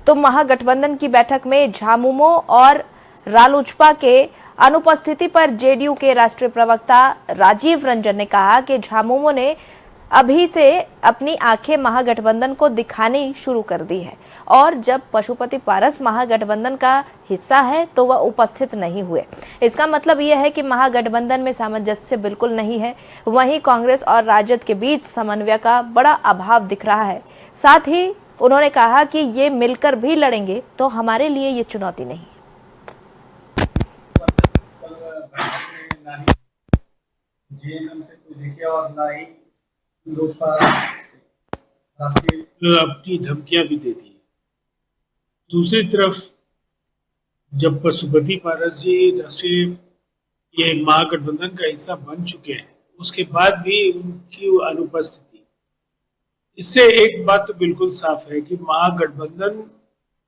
तो महागठबंधन की बैठक में झामुमो और रालोचपा के अनुपस्थिति पर जेडीयू के राष्ट्रीय प्रवक्ता राजीव रंजन ने कहा कि झामुमो ने अभी से अपनी आंखें महागठबंधन को दिखानी शुरू कर दी है और जब पशुपति पारस महागठबंधन का हिस्सा है तो वह उपस्थित नहीं हुए। इसका मतलब यह है कि महागठबंधन में सामंजस्य बिल्कुल नहीं है। वहीं कांग्रेस और राजद के बीच समन्वय का बड़ा अभाव दिख रहा है। साथ ही उन्होंने कहा कि ये मिलकर भी लड़ेंगे तो हमारे लिए ये चुनौती नहीं। अपनी धमकियां भी देती है। दूसरी तरफ जब पशुपति पारस जी राष्ट्रीय ये महागठबंधन का हिस्सा बन चुके हैं, उसके बाद भी उनकी अनुपस्थिति, इससे एक बात तो बिल्कुल साफ है कि महागठबंधन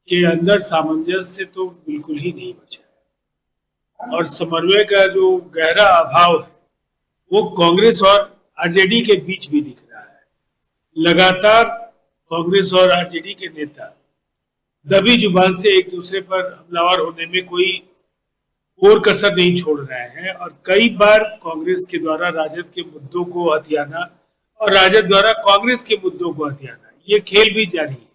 के अंदर सामंजस्य तो बिल्कुल ही नहीं बचा है और समन्वय का जो गहरा अभाव है वो कांग्रेस और आरजेडी के बीच भी दिख रहा है। लगातार कांग्रेस और आरजेडी के नेता दबी जुबान से एक दूसरे पर हमलावर होने में कोई और कसर नहीं छोड़ रहे हैं और कई बार कांग्रेस के द्वारा राजद के मुद्दों को हथियाना और राजद द्वारा कांग्रेस के मुद्दों को हथियाना, ये खेल भी जारी है।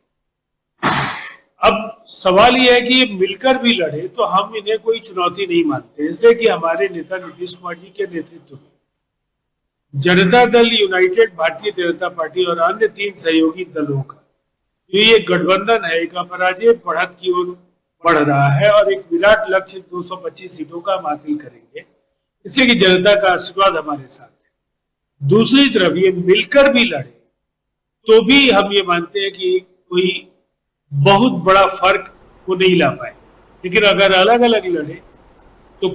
अब सवाल यह है कि ये मिलकर भी लड़े तो हम इन्हें कोई चुनौती नहीं मानते, इसलिए कि हमारे नेता नीतीश कुमार जी के नेतृत्व में जनता दल यूनाइटेड, भारतीय जनता पार्टी और अन्य 3 सहयोगी दलों का जो ये गठबंधन है एक अपराजय बढ़त की ओर बढ़ रहा है और एक विराट लक्ष्य 225 सीटों का हम हासिल करेंगे, इसलिए कि जनता का आशीर्वाद हमारे साथ है। दूसरी तरफ ये मिलकर भी लड़े तो भी हम ये मानते हैं कि कोई बहुत बड़ा फर्क वो नहीं ला पाए, लेकिन अगर अलग अलग लड़े तो